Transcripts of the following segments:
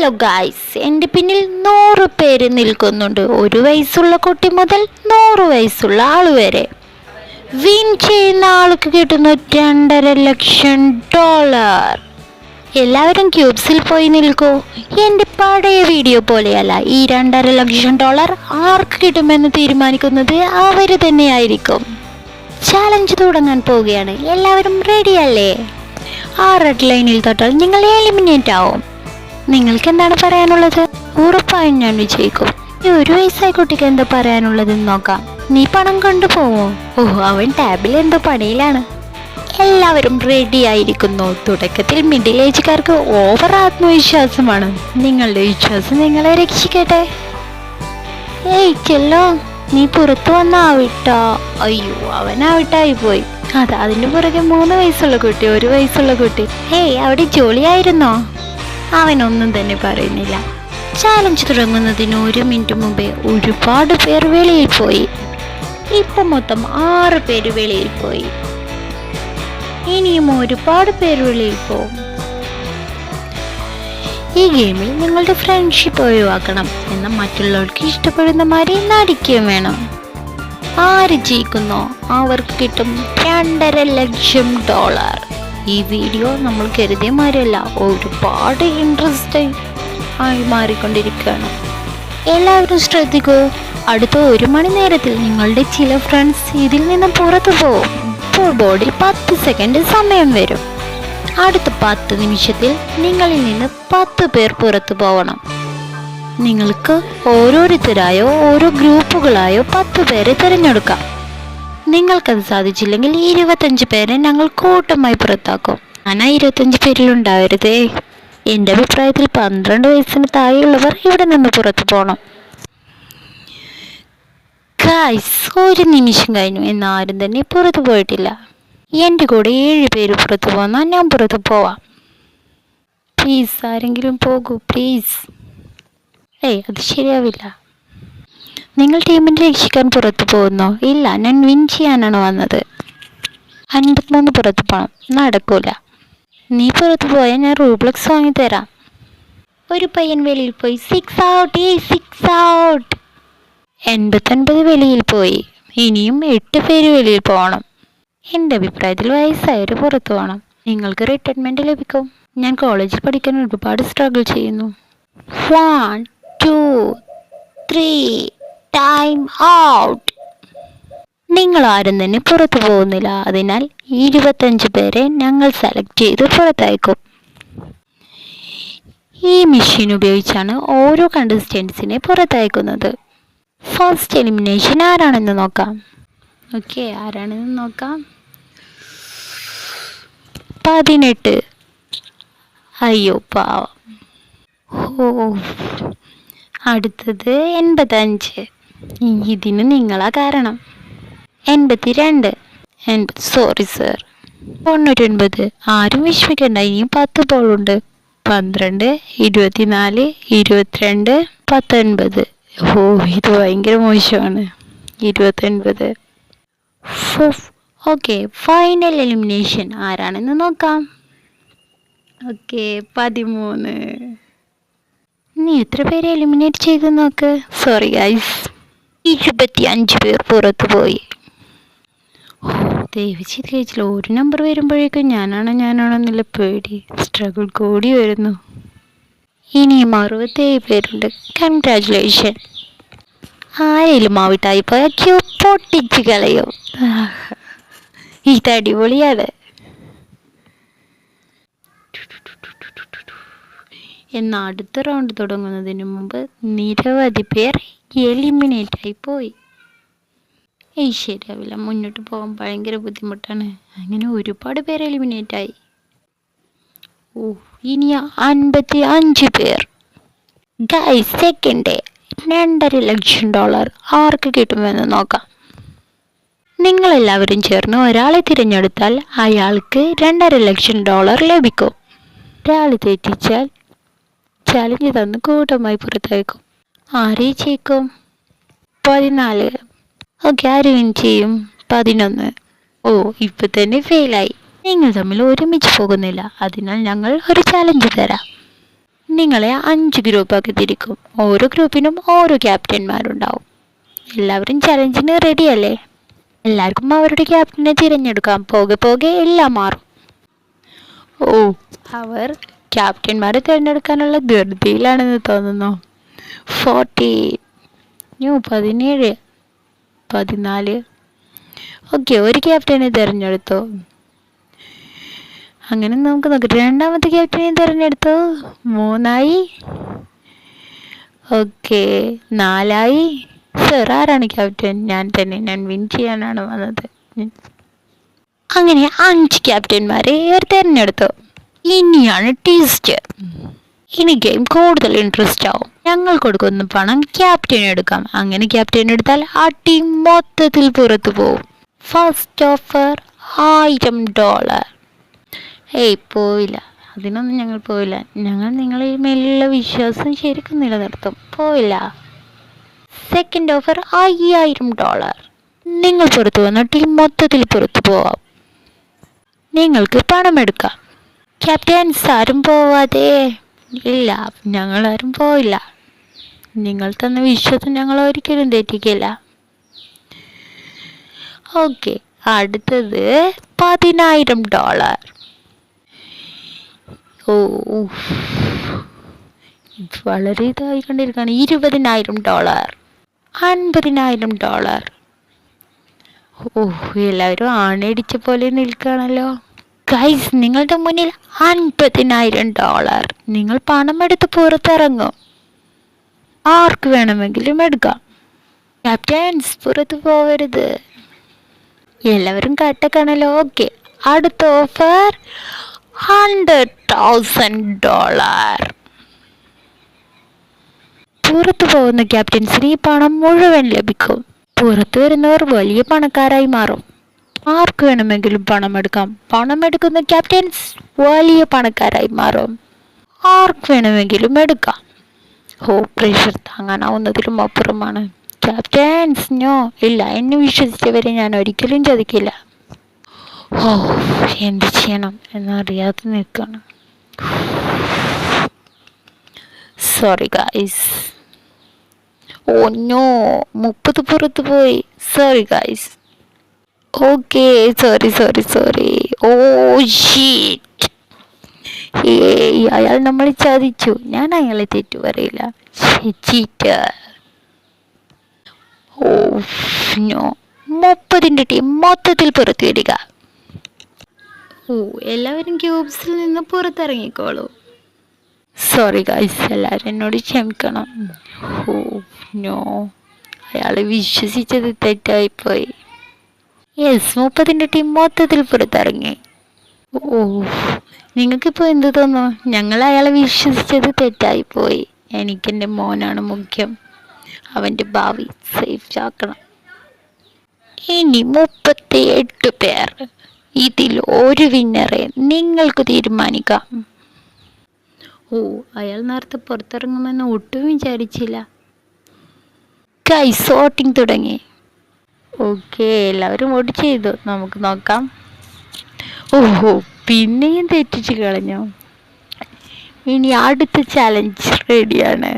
Hello guys, എൻ്റെ പിന്നിൽ 100 പേര് നിൽക്കുന്നുണ്ട്. 1 വയസ്സുള്ള കുട്ടി മുതൽ 100 വയസ്സുള്ള ആൾ വരെ. വിൻ ചെയ്യുന്ന ആൾക്ക് കിട്ടുന്നു $2.5 ലക്ഷം. എല്ലാവരും ക്യൂബ്സിൽ പോയി നിൽക്കൂ. എൻ്റെ പഴയ വീഡിയോ പോലെയല്ല, ഈ $2.5 ലക്ഷം ആർക്ക് കിട്ടുമെന്ന് തീരുമാനിക്കുന്നത് അവർ തന്നെയായിരിക്കും. ചാലഞ്ച് തുടങ്ങാൻ പോവുകയാണ്. എല്ലാവരും റെഡിയല്ലേ? ആ റെഡ് ലൈനിൽ തൊട്ടാൽ നിങ്ങൾ എലിമിനേറ്റ് ആവും. നിങ്ങൾക്ക് എന്താണ് പറയാനുള്ളത്? ഉറപ്പായും ഞാൻ വിജയിക്കും. ഈ 1 വയസ്സായ കുട്ടിക്ക് എന്താ പറയാനുള്ളതെന്ന് നോക്കാം. നീ പണം കൊണ്ടുപോവോ? അവൻ ടാബിൽ എന്തോ പണിയിലാണ്. എല്ലാവരും റെഡി ആയിരിക്കുന്നു. തുടക്കത്തിൽ മിഡിൽ ഏജുകാർക്ക് ഓവർ ആത്മവിശ്വാസമാണ്. നിങ്ങളുടെ വിശ്വാസം നിങ്ങളെ രക്ഷിക്കട്ടെ. ചെല്ലോ, നീ പുറത്തു വന്നാവിട്ടോ. അയ്യോ, അവനാവിട്ടായി പോയി. അതിന്റെ പുറകെ 3 വയസ്സുള്ള കുട്ടി, 1 വയസ്സുള്ള കുട്ടി. അവിടെ ജോലിയായിരുന്നോ? അവനൊന്നും തന്നെ പറയുന്നില്ല. ചാലഞ്ച് തുടങ്ങുന്നതിന് 1 മിനിറ്റ് മുമ്പേ ഒരുപാട് പേർ വെളിയിൽ പോയി. ഇപ്പം മൊത്തം 6 പേര് വെളിയിൽ പോയി. ഇനിയും ഒരുപാട് പേര് വെളിയിൽ പോകും. ഈ ഗെയിമിൽ നിങ്ങളുടെ ഫ്രണ്ട്ഷിപ്പ് ഒഴിവാക്കണം. എന്നാൽ മറ്റുള്ളവർക്ക് ഇഷ്ടപ്പെടുന്ന മാതിരി നടിക്കുകയും വേണം. ആര് ജയിക്കുന്നോ അവർക്ക് കിട്ടും $2.5 ലക്ഷം. ഈ വീഡിയോ നമ്മൾ കരുതിയ മാതിരിയല്ല, ഒരുപാട് ഇൻട്രസ്റ്റിംഗ് ആയി മാറിക്കൊണ്ടിരിക്കുകയാണ്. എല്ലാവരും ശ്രദ്ധിക്കൂ. അടുത്ത 1 മണി നേരത്തിൽ നിങ്ങളുടെ ചില ഫ്രണ്ട്സ് ഇതിൽ നിന്ന് പുറത്തു പോകും. ഇപ്പോൾ ബോർഡിൽ 10 സെക്കൻഡ് സമയം വരും. അടുത്ത 10 നിമിഷത്തിൽ നിങ്ങളിൽ നിന്ന് 10 പേർ പുറത്തു പോകണം. നിങ്ങൾക്ക് ഓരോരുത്തരായോ ഓരോ ഗ്രൂപ്പുകളായോ 10 പേരെ തിരഞ്ഞെടുക്കാം. നിങ്ങൾക്കത് സാധിച്ചില്ലെങ്കിൽ 25 പേരെ ഞങ്ങൾ കൂട്ടമായി പുറത്താക്കും. ഞാൻ 25 പേരിലുണ്ടാവരുതേ. എൻ്റെ അഭിപ്രായത്തിൽ 12 വയസ്സിന് താഴെയുള്ളവർ ഇവിടെ നിന്ന് പുറത്തു പോകണം. ഗായ്സ്, 1 നിമിഷം കഴിഞ്ഞു, എന്നാരും തന്നെ പുറത്തു പോയിട്ടില്ല. എൻ്റെ കൂടെ 7 പേര് പുറത്തു പോന്നാൽ ഞാൻ പുറത്തു പോവാം. പ്ലീസ്, ആരെങ്കിലും പോകൂ പ്ലീസ്. അത് ശരിയാവില്ല. നിങ്ങൾ ടീമിനെ രക്ഷിക്കാൻ പുറത്തു പോകുന്നോ? ഇല്ല, ഞാൻ വിൻ ചെയ്യാനാണ് വന്നത്. 53 പുറത്തു പോകണം. നടക്കൂല. നീ പുറത്തു പോയാൽ ഞാൻ റൂബ്ലക്സ് വാങ്ങിത്തരാം. ഒരു പയ്യൻ വെളിയിൽ പോയി. 6 ഔട്ട്. 6 ഔട്ട്. 89 വെളിയിൽ പോയി. ഇനിയും 8 പേര് വെളിയിൽ പോകണം. എൻ്റെ അഭിപ്രായത്തിൽ വയസ്സായവർ പുറത്തു പോകണം. നിങ്ങൾക്ക് റിട്ടയർമെൻറ്റ് ലഭിക്കും. ഞാൻ കോളേജിൽ പഠിക്കാൻ ഒരുപാട് സ്ട്രഗിൾ ചെയ്യുന്നു. 1 2 3 ടൈം ഔട്ട്. നിങ്ങൾ ആരും തന്നെ പുറത്തു പോകുന്നില്ല. അതിനാൽ 25 പേരെ ഞങ്ങൾ സെലക്ട് ചെയ്ത് പുറത്തയക്കും. ഈ മെഷീൻ ഉപയോഗിച്ചാണ് ഓരോ കണ്ടസ്റ്റൻസിനെ പുറത്തയക്കുന്നത്. ഫസ്റ്റ് എലിമിനേഷൻ ആരാണെന്ന് നോക്കാം. ആരാണെന്ന് നോക്കാം. 18. അയ്യോ പാവം. അടുത്തത് 85. ഇതിന് നിങ്ങളാ കാരണം. 82. Sorry sir. 99. ആരും വിഷമിക്കണ്ട, ഇനിയും 10 ബോളുണ്ട്. 12, 24, 22, 19. ഇത് ഭയങ്കര മോശമാണ്. 29. ഫൈനൽ എലിമിനേഷൻ ആരാണെന്ന് നോക്കാം. 13. നീ എത്ര പേരെ എലിമിനേറ്റ് ചെയ്ത് നോക്ക്. Sorry guys. 25 പേർ പുറത്തു പോയി. ദയവിച്ചില്ല, 1 നമ്പർ വരുമ്പോഴേക്കും ഞാനാണോ എന്നുള്ള പേടി, സ്ട്രഗിൾ കൂടി വരുന്നു. ഇനിയും 67 പേരുണ്ട്. കൺഗ്രാജുലേഷൻ. ആരെങ്കിലും ഔട്ടായി പോയാൽ ക്യൂ പൊട്ടിച്ച് കളയും. ഇതടിപൊളിയാണ്. എന്നാൽ അടുത്ത റൗണ്ട് തുടങ്ങുന്നതിന് മുമ്പ് നിരവധി പേർ എലിമിനേറ്റായി പോയി. ശരിയാവില്ല, മുന്നോട്ട് പോകാൻ ഭയങ്കര ബുദ്ധിമുട്ടാണ്. അങ്ങനെ ഒരുപാട് പേർ എലിമിനേറ്റായി. ഇനി 55 പേർ. ഗൈസ്, സെക്കൻഡ് ഡേ $2.5 ലക്ഷം ആർക്ക് കിട്ടുമെന്ന് നോക്കാം. നിങ്ങളെല്ലാവരും ചേർന്ന് ഒരാളെ തിരഞ്ഞെടുത്താൽ അയാൾക്ക് $2.5 ലക്ഷം ലഭിക്കും. ഒരാൾ തെറ്റിച്ചാൽ ചലഞ്ച് തന്ന് കൂട്ടമായി പുറത്തേക്കും. ആരെ ജയിക്കും? 14. ആര് വിൻ ചെയ്യും? 11. ഇപ്പൊ തന്നെ ഫെയിലായി. നിങ്ങൾ തമ്മിൽ ഒരുമിച്ച് പോകുന്നില്ല. അതിനാൽ ഞങ്ങൾ ഒരു ചലഞ്ച് തരാം. നിങ്ങളെ 5 ഗ്രൂപ്പാക്കി തിരിക്കും. ഓരോ ഗ്രൂപ്പിനും ഓരോ ക്യാപ്റ്റന്മാരുണ്ടാവും. എല്ലാവരും ചലഞ്ചിന് റെഡിയല്ലേ? എല്ലാവർക്കും അവരുടെ ക്യാപ്റ്റനെ തിരഞ്ഞെടുക്കാം. പോകെ പോകെ എല്ലാം മാറും. ഓ, അവർ ക്യാപ്റ്റന്മാരെ തിരഞ്ഞെടുക്കാനുള്ള ധൃതിയിലാണെന്ന് തോന്നുന്നു. 17, 14. ഓക്കെ, ഒരു ക്യാപ്റ്റനെ തിരഞ്ഞെടുത്തു. അങ്ങനെ നമുക്ക് നോക്കാം. രണ്ടാമത്തെ ക്യാപ്റ്റനെ തിരഞ്ഞെടുത്തു. 3 ഓക്കെ, 4. സർ, ആരാണ് ക്യാപ്റ്റൻ? ഞാൻ തന്നെ. ഞാൻ വിൻ ചെയ്യാനാണ് വന്നത്. അങ്ങനെ 5 ക്യാപ്റ്റന്മാരെ ഇവർ തിരഞ്ഞെടുത്തു. ഇനിയാണ് ടീസ്റ്റ്. ഇനി ഗെയിം കൂടുതൽ ഇൻട്രസ്റ്റ് ആവും. ഞങ്ങൾ കൊടുക്കുന്ന പണം ക്യാപ്റ്റൻ എടുക്കാം. അങ്ങനെ ക്യാപ്റ്റൻ എടുത്താൽ ആ ടീം മൊത്തത്തിൽ പുറത്തു പോവും. First offer $1000. പോയില്ല. അതിനൊന്നും ഞങ്ങൾ പോയില്ല. ഞങ്ങൾ നിങ്ങളിൽ മേലുള്ള വിശ്വാസം ശരിക്കും നിലനിർത്തും. പോയില്ല. Second offer $5000. നിങ്ങൾ പുറത്തു വന്ന ടീം മൊത്തത്തിൽ പുറത്തു പോവാം. നിങ്ങൾക്ക് പണം എടുക്കാം. ക്യാപ്റ്റൻസ് ആരും പോവാതെ. ഇല്ല, ഞങ്ങളാരും പോയില്ല. നിങ്ങൾ തന്ന വിശ്വാസം ഞങ്ങൾ ഒരിക്കലും തെറ്റിക്കില്ല. ഓക്കെ, അടുത്തത് $10000. ഓ, വളരെ ഇതായി കണ്ടിരിക്കുകയാണ്. $20000, $50000. ഓ, എല്ലാവരും ആണയടിച്ച പോലെ നിൽക്കുകയാണല്ലോ. ഗൈസ്, നിങ്ങളുടെ മുന്നിൽ $50000. നിങ്ങൾ പണം എടുത്ത് പുറത്തിറങ്ങും. ആർക്ക് വേണമെങ്കിലും എടുക്കാം. ക്യാപ്റ്റൻസ് പുറത്തു പോകരുത്. എല്ലാവരും കട്ടക്കാണല്ലോ. ഓക്കെ, അടുത്ത ഓഫർ $100,000. പുറത്തു പോകുന്ന ക്യാപ്റ്റൻസിന് ഈ പണം മുഴുവൻ ലഭിക്കും. പുറത്തു വരുന്നവർ വലിയ പണക്കാരായി മാറും. ആർക്ക് വേണമെങ്കിലും പണം എടുക്കാം. പണം എടുക്കുന്ന ക്യാപ്റ്റൻസ് വലിയ പണക്കാരായി മാറും. ആർക്ക് വേണമെങ്കിലും എടുക്കാം. പ്രഷർ താങ്ങാനാവുന്നതിലും അപ്പുറമാണ്. ക്യാപ്റ്റൻസ്, നോ, ഇല്ല. എന്നെ വിശ്വസിച്ചവരെ ഞാൻ ഒരിക്കലും ചതിക്കില്ല. എന്ത് ചെയ്യണം എന്നറിയാതെ നിൽക്കണം. Sorry guys. നോ, 30 പുറത്തു പോയി. Sorry guys. Okay, sorry. Sheet. അയാൾ നമ്മളെ ചതിച്ചു. ഞാൻ അയാളെ തെറ്റു പറയില്ല. ചീറ്റർ. നോ. 30ന്റെ ടീം മൊത്തത്തിൽ പുറത്തു വരിക. എല്ലാവരും ക്യൂബ്സിൽ നിന്ന് പുറത്തിറങ്ങിക്കോളൂ. സോറി ഗൈസ്, എല്ലാവരും എന്നോട് ക്ഷമിക്കണം. നോ, അയാളെ വിശ്വസിച്ചത് തെറ്റായിപ്പോയി. 30ന്റെ ടീം മൊത്തത്തിൽ പുറത്തിറങ്ങി. നിങ്ങൾക്കിപ്പോൾ എന്ത് തോന്നുന്നു? ഞങ്ങൾ അയാളെ വിശ്വസിച്ചത് തെറ്റായിപ്പോയി. എനിക്കെൻ്റെ മോനാണ് മുഖ്യം. അവൻ്റെ ഭാവി സേഫ് ആക്കണം. ഇനി 38 പേർ. ഇതിൽ ഒരു വിന്നറെ നിങ്ങൾക്ക് തീരുമാനിക്കാം. അയാൾ നേരത്തെ പുറത്തിറങ്ങുമെന്ന് ഒട്ടും വിചാരിച്ചില്ല. ഗൈസ്, വോട്ടിംഗ് തുടങ്ങി. ഓക്കെ, എല്ലാവരും വോട്ട് ചെയ്തു. നമുക്ക് നോക്കാം. പിന്നെയും തെറ്റിച്ച് കളഞ്ഞു. ഇനി അടുത്ത ചലഞ്ച് റെഡിയാണ്.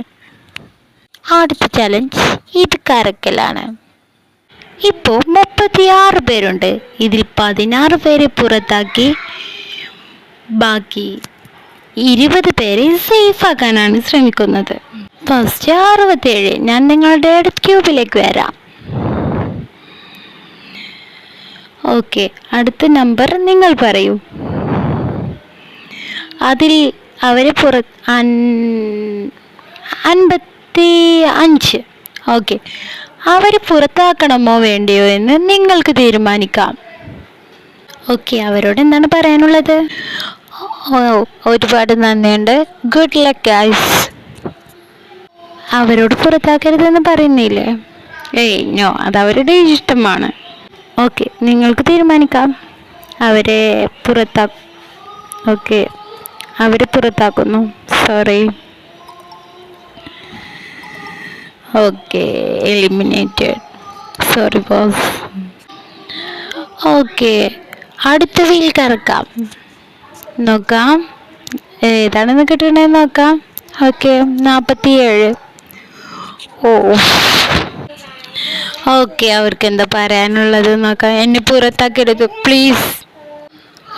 അടുത്ത ചലഞ്ച് ഇത് കറക്കലാണ്. ഇപ്പോൾ 36 പേരുണ്ട്. ഇതിൽ 16 പേരെ പുറത്താക്കി ബാക്കി 20 പേരെ സേഫ് ആക്കാനാണ് ശ്രമിക്കുന്നത്. ഫസ്റ്റ് 67. ഞാൻ നിങ്ങളുടെ അടുത്ത ക്യൂബിലേക്ക് വരാം. ഓക്കെ, അടുത്ത നമ്പർ നിങ്ങൾ പറയൂ. അതിൽ അവരെ 55. ഓക്കെ, അവരെ പുറത്താക്കണമോ വേണ്ടയോ എന്ന് നിങ്ങൾക്ക് തീരുമാനിക്കാം. ഓക്കെ, അവരോട് എന്താണ് പറയാനുള്ളത്? ഒരുപാട് നന്ദിയുണ്ട്. Good luck guys. അവരോട് പുറത്താക്കരുതെന്ന് പറയുന്നില്ലേ? നോ, അത് അവരുടെ ഇഷ്ടമാണ്. ഓക്കെ, നിങ്ങൾക്ക് തീരുമാനിക്കാം. അവരെ പുറത്താക്കുന്നു. Sorry. Okay, eliminated. Sorry boss. Okay, അടുത്ത വീൽ കറക്കാം. നോക്കാം ഏതാണെന്ന് കിട്ടണേന്ന് നോക്കാം. ഓക്കെ 47. ഓ ഓക്കെ, അവർക്ക് എന്താ പറയാനുള്ളത് നോക്കാം. എന്നെ പുറത്താക്കരുത് പ്ലീസ്.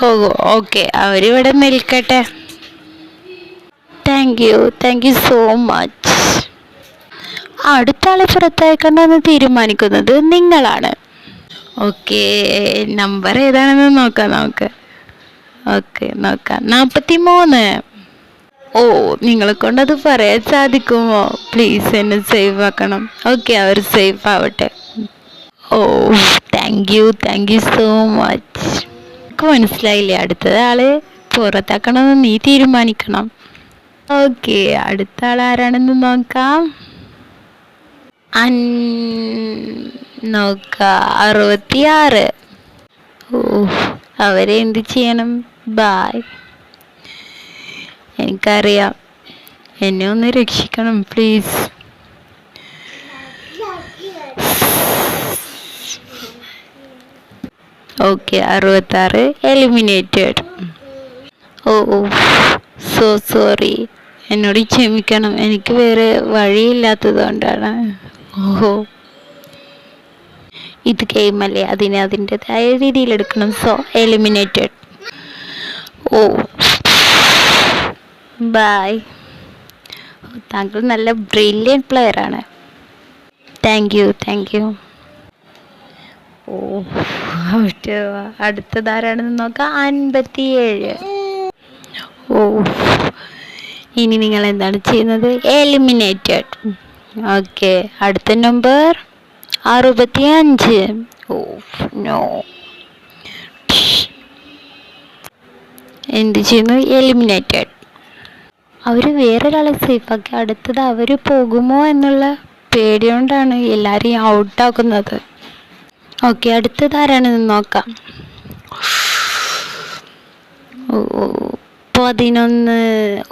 ഓ ഓക്കെ, അവരിവിടെ നിൽക്കട്ടെ. Thank you so much. അടുത്ത ആളെ പുറത്താക്കണ്ടെന്ന് തീരുമാനിക്കുന്നത് നിങ്ങളാണ്. ഓക്കെ, നമ്പർ ഏതാണെന്ന് നോക്കാം നമുക്ക്. ഓക്കെ നോക്കാം. 43. ഓ, നിങ്ങളെ കൊണ്ടത് പറയാൻ സാധിക്കുമോ? പ്ലീസ് എന്നെ സേവ് ആക്കണം. ഓക്കെ, അവർ സേഫ് ആവട്ടെ. ഓ താങ്ക് യു സോ മച്ച്. എനിക്ക് മനസ്സിലായില്ലേ, അടുത്തത് ആള് പുറത്താക്കണമെന്ന് നീ തീരുമാനിക്കണം. ഓക്കെ, അടുത്ത ആൾ ആരാണെന്ന് നോക്കാം. നോക്കാം 66. ഓ, അവരെ എന്ത് ചെയ്യണം? ബായ്. എനിക്കറിയാം, എന്നെ ഒന്ന് രക്ഷിക്കണം please. Okay 66 eliminated. Oh so sorry, എന്നോട് ക്ഷമിക്കണം, എനിക്ക് വേറെ വഴിയില്ലാത്തത് കൊണ്ടാണ്. ഓഹോ, ഇത് ഗെയിമല്ലേ, അതിനെ അതിൻ്റെതായ രീതിയിൽ എടുക്കണം. So eliminated. Oh bye. താങ്കൾ നല്ല ബ്രില്യൻ പ്ലെയർ ആണ്. Thank you. ഓ അടുത്തതാരാണെന്ന് നോക്കാം. 57. ഓ, ഇനി നിങ്ങൾ എന്താണ് ചെയ്യുന്നത്? എലിമിനേറ്റഡ്. ഓക്കെ, അടുത്ത നമ്പർ 65. ഓ നോ, എന്ത് ചെയ്യുന്നു? എലിമിനേറ്റഡ്. അവർ വേറൊരാളെ സേഫാക്കി. അടുത്തത് അവർ പോകുമോ എന്നുള്ള പേടിയോണ്ടാണ് എല്ലാവരെയും ഔട്ടാക്കുന്നത്. ഓക്കെ, അടുത്തത് ആരാണെന്ന് നോക്കാം. ഓ 11.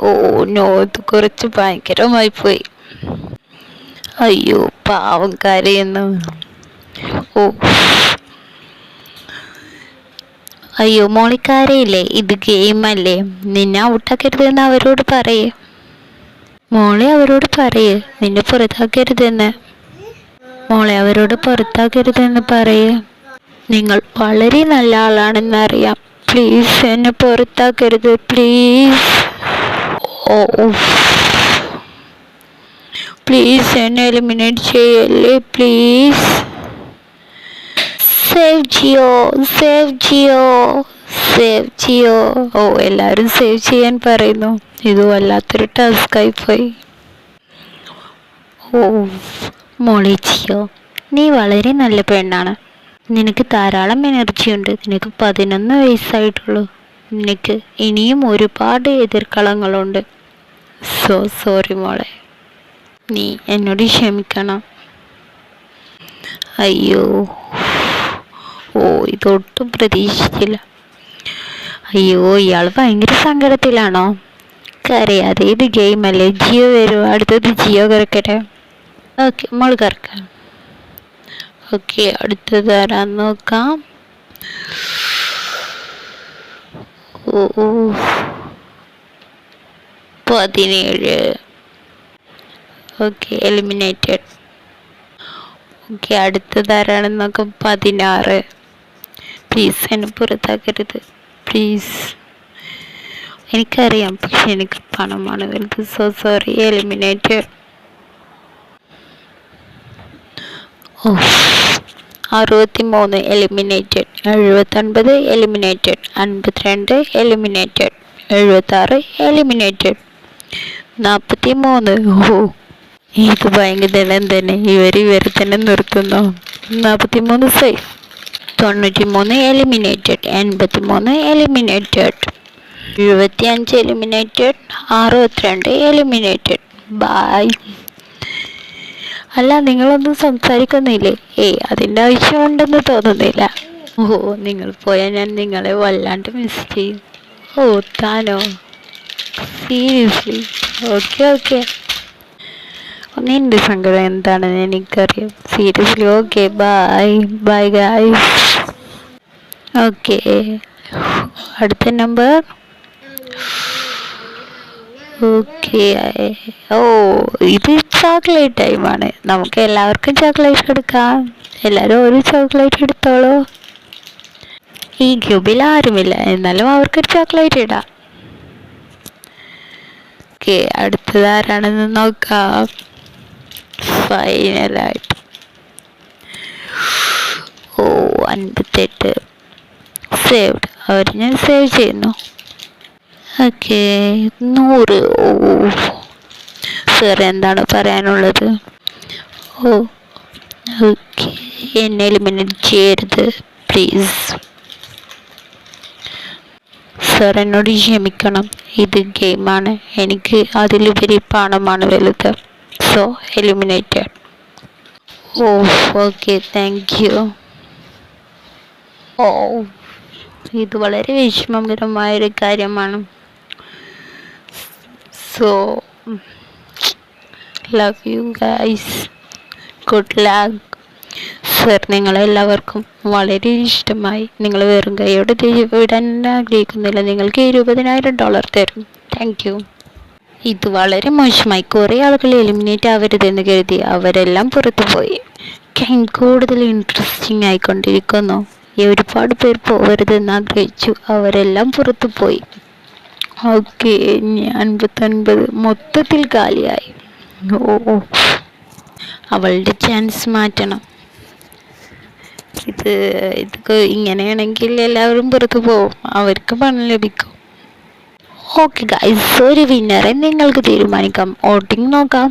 ഓ നോ, ഇത് കുറച്ച് ഭയങ്കരമായി പോയി. അയ്യോ, പാവം കരയുന്നു. ഓ അയ്യോ, മോളിക്കാരയില്ലേ, ഇത് ഗെയിമല്ലേ, നിന്നെ ഔട്ടാക്കരുതെന്ന് അവരോട് പറയേ. മോളെ അവരോട് പറയേ, നിന്നെ പുറത്താക്കരുതെന്ന്. മോളെ അവരോട് പുറത്താക്കരുതെന്ന് പറയേ. നിങ്ങൾ വളരെ നല്ല ആളാണെന്നറിയാം, പ്ലീസ് എന്നെ പുറത്താക്കരുത് പ്ലീസ്. ഓ പ്ലീസ് എന്നെ എലിമിനേറ്റ് ചെയ്യല്ലേ പ്ലീസ്. സേവ് ജിയോ. ഓ, എല്ലാവരും സേവ് ചെയ്യാൻ പറയുന്നു. ഇത് വല്ലാത്തൊരു ടാസ്കായി പോയി. ഓ മോളെ ജിയോ, നീ വളരെ നല്ല പെണ്ണാണ്. നിനക്ക് ധാരാളം എനർജി ഉണ്ട്. നിനക്ക് 11 വയസ്സായിട്ടുള്ളൂ. നിനക്ക് ഇനിയും ഒരുപാട് എതിർക്കളങ്ങളുണ്ട്. സോ സോറി മോളെ, നീ എന്നോട് ക്ഷമിക്കണം. അയ്യോ, ഓ ഇതൊട്ടും പ്രതീക്ഷിച്ചില്ല. അയ്യോ, ഇയാൾ ഭയങ്കര സങ്കടത്തിലാണോ? കരയാതെ, ഇത് ഗെയിമല്ലേ. ജിയോ വരും, അടുത്തത് ജിയോ കറക്കട്ടെ. ഓക്കെ, മോൾ കറക്കാം. ഓക്കെ, അടുത്തത് ആരാന്ന് നോക്കാം. ഓ 17. Okay, eliminated. ഓക്കെ, അടുത്തത് ആരാണെന്ന് നോക്കാം. 16. പ്ലീസ് എന്നെ പുറത്താക്കരുത് പ്ലീസ്. എനിക്കറിയാം, പക്ഷെ എനിക്ക് പണമാണ് വലുത്. So sorry, eliminated. Oh 63 eliminated. 79 eliminated. 52 eliminated. 76 eliminated. 43. Oh, ഇത് ഭയങ്കര തന്നെ. ഇവർ തന്നെ നിർത്തുന്നു. 43 safe. 93 eliminated. 83 eliminated. 75 eliminated. 62 eliminated. Bye. അല്ല, നിങ്ങളൊന്നും സംസാരിക്കുന്നില്ലേ? അതിൻ്റെ ആവശ്യമുണ്ടെന്ന് തോന്നുന്നില്ല. ഓ, നിങ്ങൾ പോയാൽ ഞാൻ നിങ്ങളെ വല്ലാണ്ട് മിസ് ചെയ്യും. ഓ താനോ? സീരിയസ്ലി? ഓക്കെ, നിൻ്റെ സങ്കടം എന്താണെന്ന് എനിക്കറിയാം. Seriously. Okay, bye guys. Okay, അടുത്ത നമ്പർ ഓക്കെ. ഓ, ഇത് ചോക്ലേറ്റ് ടൈമാണ്. നമുക്ക് എല്ലാവർക്കും ചോക്ലേറ്റ് എടുക്കാം. എല്ലാവരും ഒരു ചോക്ലേറ്റ് എടുത്തോളൂ. ഈ ക്യൂബിൽ ആരുമില്ല, എന്നാലും അവർക്കൊരു ചോക്ലേറ്റ് ഇടാം. ഓക്കെ, അടുത്തത് ആരാണെന്ന് നോക്കാം. ഫൈനലായിട്ട് 58 സേവ്ഡ്. അവർ ഞാൻ സേവ് ചെയ്യുന്നു. ഓക്കെ, 100. സാർ എന്താണ് പറയാനുള്ളത്? ഓ, ഓക്കെ, എന്നെ എലിമിനേറ്റ് ചെയ്യരുത് പ്ലീസ്. സാർ എന്നോട് ക്ഷമിക്കണം, ഇത് ഗെയിമാണ്. എനിക്ക് അതിലുപരി പണമാണ് വലുത്. So eliminated. Oh, okay, thank you. Oh, ഇത് വളരെ വിഷമകരമായൊരു കാര്യമാണ്. So love you guys, good luck. Sir, നിങ്ങളെല്ലാവർക്കും വളരെ ഇഷ്ടമായി. നിങ്ങൾ വെറും കൈയോടെ വിടാൻ ആഗ്രഹിക്കുന്നില്ല. നിങ്ങൾക്ക് $20,000 തരും. Thank you. ഇത് വളരെ മോശമായി. കുറേ ആളുകൾ എലിമിനേറ്റ് ആവരുതെന്ന് കരുതി അവരെല്ലാം പുറത്തുപോയി. ഗെയിം കൂടുതൽ ഇൻട്രസ്റ്റിംഗ് ആയിക്കൊണ്ടിരിക്കുന്നു. ഒരുപാട് പേർ പോകരുതെന്ന് ആഗ്രഹിച്ചു. അവരെല്ലാം പുറത്തു പോയി. ഓക്കെ, 59 മൊത്തത്തിൽ കാലിയായി. ഓ, അവളുടെ ചാൻസ് മാറ്റണം. ഇതൊക്കെ ഇങ്ങനെയാണെങ്കിൽ എല്ലാവരും പുറത്തു പോവും, അവർക്ക് പണം ലഭിക്കും. ഓക്കെ ഗൈസ്, ഒരു വിന്നറെ നിങ്ങൾക്ക് തീരുമാനിക്കാം. വോട്ടിംഗ് നോക്കാം.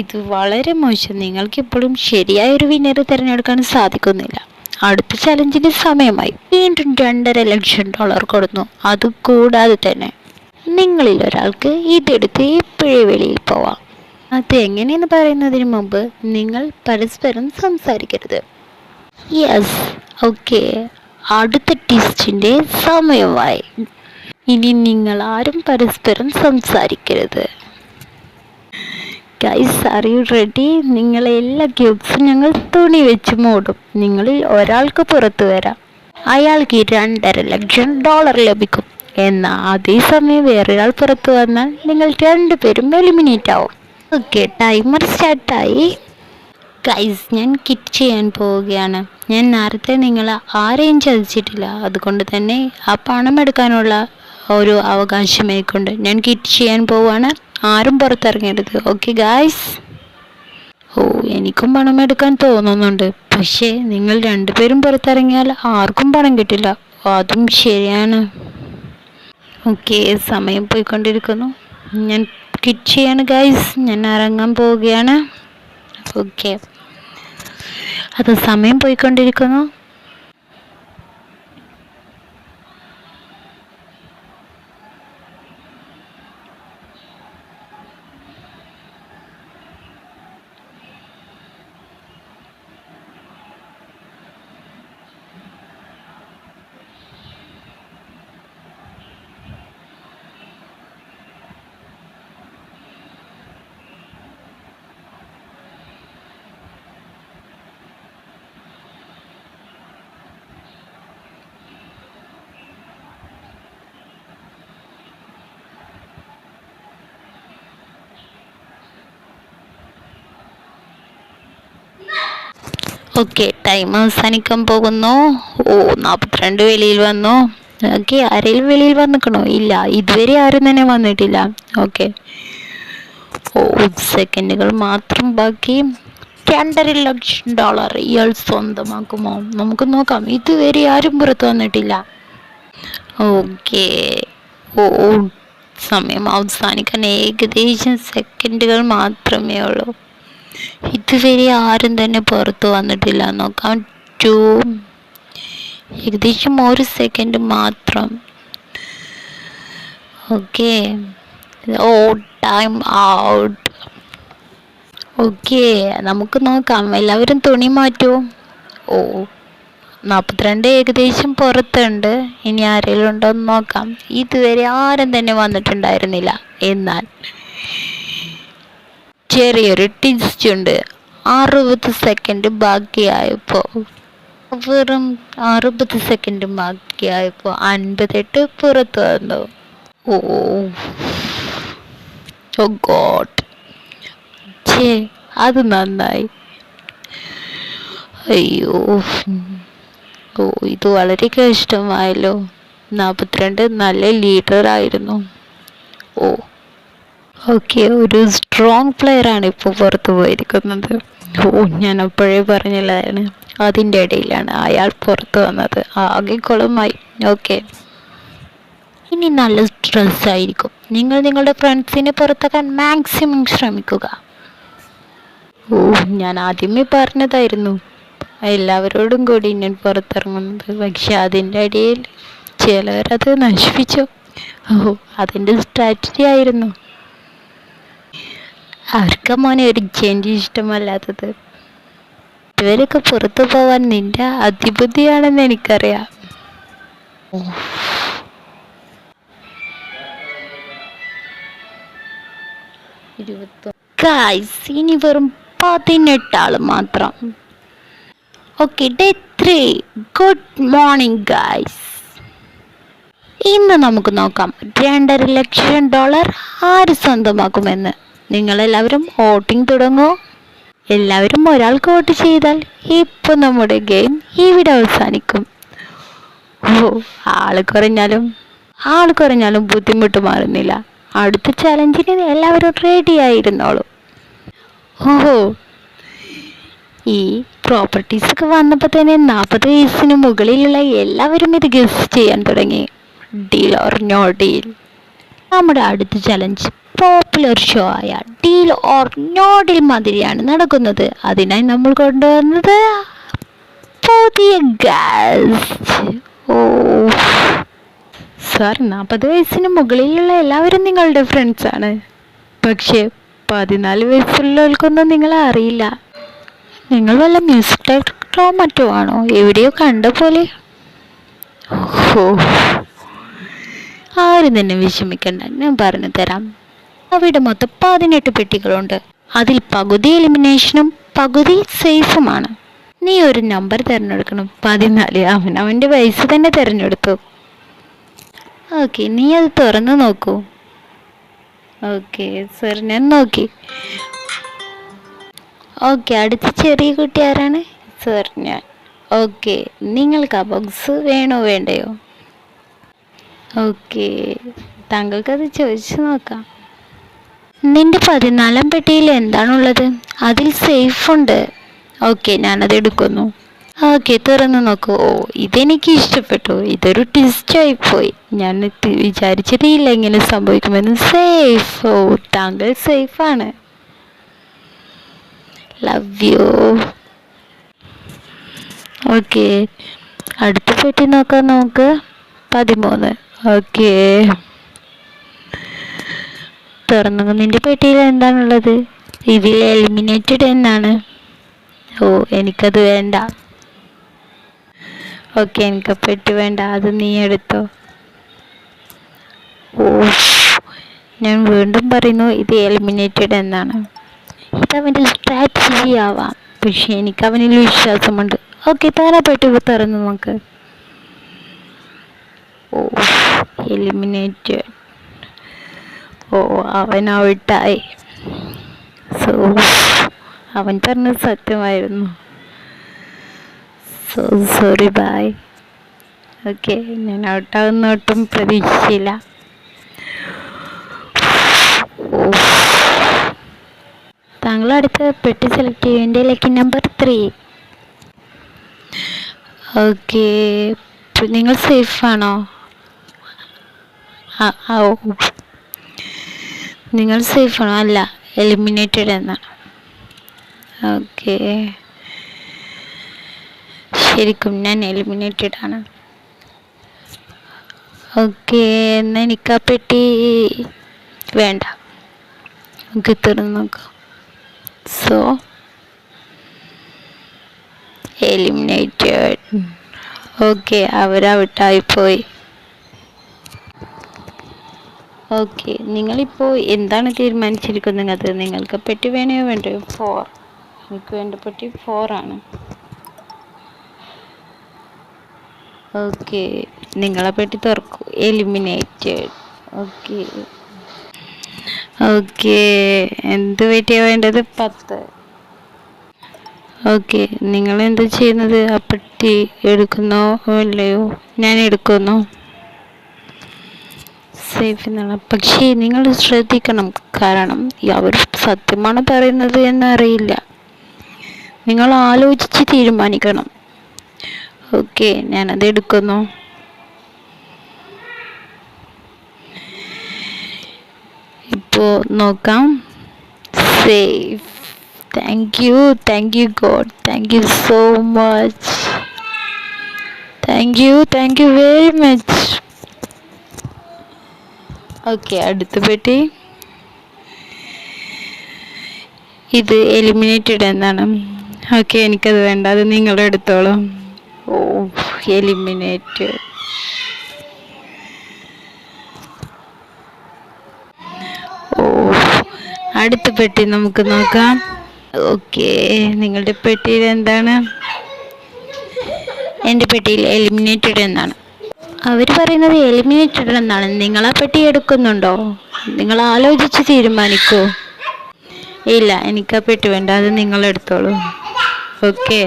ഇത് വളരെ മോശം. നിങ്ങൾക്ക് ഇപ്പോഴും ശരിയായൊരു വിന്നറെ തിരഞ്ഞെടുക്കാൻ സാധിക്കുന്നില്ല. അടുത്ത ചലഞ്ചിന് സമയമായി. വീണ്ടും $2.5 ലക്ഷം കൊടുന്നു. അതുകൂടാതെ തന്നെ നിങ്ങളിൽ ഒരാൾക്ക് ഇതെടുത്ത് ഇപ്പോഴേ വെളിയിൽ പോവാം. അത് എങ്ങനെയെന്ന് പറയുന്നതിന് മുമ്പ് നിങ്ങൾ പരസ്പരം സംസാരിക്കരുത്. യെസ്, ഓക്കെ, അടുത്ത ടെസ്റ്റിൻ്റെ സമയമായി. ഇനി നിങ്ങൾ ആരും പരസ്പരം സംസാരിക്കരുത്. Guys, are you ready? നിങ്ങളെ എല്ലാ ക്യൂബ്സും ഞങ്ങൾ തുണി വെച്ച് മൂടും. നിങ്ങളിൽ ഒരാൾക്ക് പുറത്തു വരാം. അയാൾക്ക് $2.5 ലക്ഷം ലഭിക്കും. എന്നാൽ അതേസമയം വേറൊരാൾ പുറത്തു വന്നാൽ നിങ്ങൾ രണ്ടുപേരും എലിമിനേറ്റ് ആവും. ഓക്കെ, ടൈമർ സ്റ്റാർട്ടായി. ഗൈസ്, ഞാൻ കിറ്റ് ചെയ്യാൻ പോവുകയാണ്. ഞാൻ നേരത്തെ നിങ്ങളെ ആരെയും ചതിച്ചിട്ടില്ല. അതുകൊണ്ട് തന്നെ ആ പണം എടുക്കാനുള്ള ഒരു അവകാശമേക്കൊണ്ട് ഞാൻ കിറ്റ് ചെയ്യാൻ പോവുകയാണ്. ആരും പുറത്തിറങ്ങരുത്. Okay guys. ഓ, എനിക്കും പണം എടുക്കാൻ തോന്നുന്നുണ്ട്. പക്ഷേ നിങ്ങൾ രണ്ടുപേരും പുറത്തിറങ്ങിയാൽ ആർക്കും പണം കിട്ടില്ല. അതും ശരിയാണ്. ഓക്കെ, സമയം പോയിക്കൊണ്ടിരിക്കുന്നു. ഞാൻ കിറ്റ് ചെയ്യാണ് ഗൈസ്. ഞാൻ ഇറങ്ങാൻ പോവുകയാണ്. ഓക്കെ, അത് സമയം പോയിക്കൊണ്ടിരിക്കുന്നു. ഓക്കെ, ടൈം അവസാനിക്കാൻ പോകുന്നു. ഓ, 42 വെളിയിൽ വന്നു. ഓക്കെ, ആരെങ്കിലും വെളിയിൽ വന്നിക്കണോ? ഇല്ല, ഇതുവരെ ആരും തന്നെ വന്നിട്ടില്ല. ഓക്കെ, ഓ, സെക്കൻഡുകൾ മാത്രം ബാക്കി. $2.5 ലക്ഷം ഇയാൾ സ്വന്തമാക്കുമോ? നമുക്ക് നോക്കാം. ഇതുവരെ ആരും പുറത്തു വന്നിട്ടില്ല. ഓക്കെ, ഓ, സമയം അവസാനിക്കാൻ ഏകദേശം സെക്കൻഡുകൾ മാത്രമേ ഉള്ളൂ. ഇതുവരെ ആരും തന്നെ പുറത്തു വന്നിട്ടില്ല. നോക്കാം. ഏകദേശം 1 സെക്കൻഡ് മാത്രം. ഓക്കെ, ഓ, ടൈം ഔട്ട്. ഓക്കെ, നമുക്ക് നോക്കാം. എല്ലാവരും തുണി മാറ്റൂ. ഓ, 42 ഏകദേശം പുറത്തുണ്ട്. ഇനി ആരെങ്കിലും ഉണ്ടോ എന്ന് നോക്കാം. ഇതുവരെ ആരും തന്നെ വന്നിട്ടുണ്ടായിരുന്നില്ല. എന്നാൽ ചെറിയൊരു ടിസ്റ്റ് ഉണ്ട്. 60 സെക്കൻഡ് ബാക്കിയായപ്പോൾ വെറും 60 സെക്കൻഡ് ബാക്കിയായപ്പോൾ 58 പുറത്തു വന്നു. ഓ ഓ ഗോഡ്. ഛേ, അത് നന്നായി. അയ്യോ. ഓ, ഇത് വളരെ കഷ്ടമായല്ലോ. 42 നല്ല ലീഡർ ആയിരുന്നു. ഓ ഓക്കെ, ഒരു സ്ട്രോങ് പ്ലെയർ ആണ് ഇപ്പോൾ പുറത്തു പോയിരിക്കുന്നത്. ഓ, ഞാൻ അപ്പോഴേ പറഞ്ഞില്ലായിരുന്നു, അതിൻ്റെ ഇടയിലാണ് അയാൾ പുറത്തു വന്നത്. ആകെ കുളമായി. ഓക്കെ, ഇനി നല്ല സ്ട്രെസ് ആയിരിക്കും. നിങ്ങൾ നിങ്ങളുടെ ഫ്രണ്ട്സിനെ പുറത്താക്കാൻ മാക്സിമം ശ്രമിക്കുക. ഓ, ഞാൻ ആദ്യമേ പറഞ്ഞതായിരുന്നു എല്ലാവരോടും കൂടി ഞാൻ പുറത്തിറങ്ങുന്നത്. പക്ഷെ അതിൻ്റെ ഇടയിൽ ചിലവരത് നശിപ്പിച്ചു. ഓ, അതിൻ്റെ സ്ട്രാറ്റജി ആയിരുന്നു. ആർക്കാ മോനെ ഒരു ചേഞ്ച് ഇഷ്ടമല്ലാത്തത്? ഇവരൊക്കെ പുറത്തു പോവാൻ നിന്റെ അതിബുദ്ധിയാണെന്ന് എനിക്കറിയാം. ഗായ്സ്, ഇനി വെറും 18 മാത്രം. Okay, day 3. Good morning guys. ഇന്ന് നമുക്ക് നോക്കാം $2.5 ലക്ഷം ആര് സ്വന്തമാക്കുമെന്ന്. നിങ്ങളെല്ലാവരും വോട്ടിംഗ് തുടങ്ങൂ. എല്ലാവരും ഒരാൾക്ക് വോട്ട് ചെയ്താൽ ഇപ്പൊ നമ്മുടെ ഗെയിം ഇവിടെ അവസാനിക്കും. ഓ, ആള് കുറഞ്ഞാലും ബുദ്ധിമുട്ട് മാറുന്നില്ല. അടുത്ത ചലഞ്ചിന് എല്ലാവരും റെഡി ആയിരുന്നോളൂ. ഓഹോ, ഈ പ്രോപ്പർട്ടീസ് ഒക്കെ വന്നപ്പോൾ തന്നെ 40 വയസ്സിന് മുകളിലുള്ള എല്ലാവരും ഇത് ഗസ് ചെയ്യാൻ തുടങ്ങി. Deal or no deal. നമ്മുടെ അടുത്ത ചലഞ്ച് പോപ്പുലർ ഷോ ആയ ഡീൽ ഓർ നോ ഡീൽ മാതിരിയാണ് നടക്കുന്നത്. അതിനായി നമ്മൾ കൊണ്ടുവന്നത് പുതിയ ഗസ്റ്റ്. ഓ സാർ, 40 വയസ്സിന് മുകളിലുള്ള എല്ലാവരും നിങ്ങളുടെ ഫ്രണ്ട്സാണ്. പക്ഷേ 14 വയസ്സുള്ളവർക്കൊന്നും നിങ്ങളെ അറിയില്ല. നിങ്ങൾ വല്ല മ്യൂസിക് ഡയറക്ടറോ മറ്റോ ആണോ? എവിടെയോ കണ്ട പോലെ. ഓ, ആരും തന്നെ വിഷമിക്കണ്ട, ഞാൻ പറഞ്ഞു തരാം. അവിടെ മൊത്തം 18 പെട്ടികളുണ്ട്. അതിൽ പകുതി എലിമിനേഷനും പകുതി സേഫുമാണ്. നീ ഒരു നമ്പർ തിരഞ്ഞെടുക്കണം. 14. അവൻ്റെ വയസ്സ് തന്നെ തിരഞ്ഞെടുത്തു. ഓക്കെ, നീ അത് തുറന്നു നോക്കൂ. ഓക്കെ സർ, ഞാൻ നോക്കി. ഓക്കെ, അടുത്ത ചെറിയ കുട്ടി ആരാണ്? സർ, ഞാൻ. ഓക്കെ, നിങ്ങൾക്ക് ആ ബോക്സ് വേണോ വേണ്ടയോ? ഓക്കെ, താങ്കൾക്കത് ചോദിച്ചു നോക്കാം. നിന്റെ 14 പെട്ടിയിൽ എന്താണുള്ളത്? അതിൽ സേഫുണ്ട്. ഓക്കെ, ഞാനത് എടുക്കുന്നു. ഓക്കെ, തുറന്നു നോക്കൂ. ഓ, ഇതെനിക്ക് ഇഷ്ടപ്പെട്ടു. ഇതൊരു ട്വിസ്റ്റായിപ്പോയി. ഞാൻ വിചാരിച്ചതേയില്ല ഇങ്ങനെ സംഭവിക്കുമെന്ന്. സേഫ്. ഓ, താങ്കൾ സേഫാണ്. Love you. ഓക്കെ, അടുത്ത പെട്ടി നോക്കാം നമുക്ക്. 13. ഓക്കെ, തുറന്നു. നിന്റെ പെട്ടിയിൽ എന്താണുള്ളത്? ഇതിൽ എലിമിനേറ്റഡ് എന്നാണ്. ഓ, എനിക്കത് വേണ്ട. ഓക്കെ, എനിക്ക് പെട്ടി വേണ്ട, അത് നീ എടുത്തോ. ഓ, ഞാൻ വീണ്ടും പറയുന്നു, ഇത് എലിമിനേറ്റഡ് എന്നാണ്. ഇതവൻ്റെ സ്ട്രാറ്റജി ആവാം, പക്ഷെ എനിക്ക് അവനിൽ വിശ്വാസമുണ്ട്. ഓക്കെ, താനെ പെട്ടി തുറന്നു നോക്ക്. ഓ, എലിമിനേറ്റഡ്. ഓ, അവൻ ഔട്ടായി. സോ, അവൻ പറഞ്ഞത് സത്യമായിരുന്നു. So sorry, bye. ഓക്കെ, ഞാൻ ഔട്ടാകുന്ന ഒട്ടും പ്രതീക്ഷിച്ചില്ല. താങ്കൾ അടുത്ത പെട്ടി സെലക്ട് ചെയ്യും. എൻ്റെ ലക്കി നമ്പർ 3. ഓക്കെ, നിങ്ങൾ സേഫാണോ? ഓ, നിങ്ങൾ സേഫാണോ? അല്ല, എലിമിനേറ്റഡ് എന്നാണ്. ഓക്കെ, ശരിക്കും ഞാൻ എലിമിനേറ്റഡ് ആണ്. ഓക്കെ, എന്നാൽ എനിക്ക് ആ പെട്ടി വേണ്ട. നമുക്ക് തുറന്ന് നോക്കാം. So, eliminated. ഓക്കെ, അവരൗട്ടായിപ്പോയി. ഓക്കെ, നിങ്ങളിപ്പോൾ എന്താണ് തീരുമാനിച്ചിരിക്കുന്നത്? നിങ്ങൾക്ക് പെട്ടി വേണോ വേണ്ടയോ? 4. എനിക്ക് വേണ്ട പെട്ടി 4 ആണ്. ഓക്കെ, നിങ്ങളെ പെട്ടി തുറക്കൂ. എലിമിനേറ്റഡ്. ഓക്കെ ഓക്കെ, എന്ത് പറ്റിയാ വേണ്ടത്? 10. ഓക്കെ, നിങ്ങൾ എന്താ ചെയ്യുന്നത്? ആ പെട്ടി എടുക്കുന്നോ അല്ലയോ? ഞാൻ എടുക്കുന്നു. സേഫ് എന്നാണ്. പക്ഷേ നിങ്ങൾ ശ്രദ്ധിക്കണം, കാരണം അവർ സത്യമാണ് പറയുന്നത് എന്നറിയില്ല. നിങ്ങൾ ആലോചിച്ച് തീരുമാനിക്കണം. ഓക്കെ, ഞാനത് എടുക്കുന്നു. ഇപ്പോൾ നോക്കാം. Safe. Thank you God, thank you so much. Thank you very much. Okay, അടുത്ത പെട്ടി. ഇത് എലിമിനേറ്റഡ് എന്നാണ്. ഓക്കെ, എനിക്കത് വേണ്ട, അത് നിങ്ങൾ എടുത്തോളൂ. ഓ, എലിമിനേറ്റഡ്. ഓ, അടുത്ത പെട്ടി നമുക്ക് നോക്കാം. ഓക്കെ, നിങ്ങളുടെ പെട്ടിയിൽ എന്താണ്? എൻ്റെ പെട്ടിയിൽ എലിമിനേറ്റഡ് എന്നാണ്. അവർ പറയുന്നത് എലിമിനേറ്റഡ് എന്നാണ്. നിങ്ങൾ ആ പെട്ടി എടുക്കുന്നുണ്ടോ? നിങ്ങൾ ആലോചിച്ച് തീരുമാനിക്കൂ. ഇല്ല, എനിക്ക് ആ പെട്ടി വേണ്ട, അത് നിങ്ങൾ എടുത്തോളൂ. ഓക്കെ,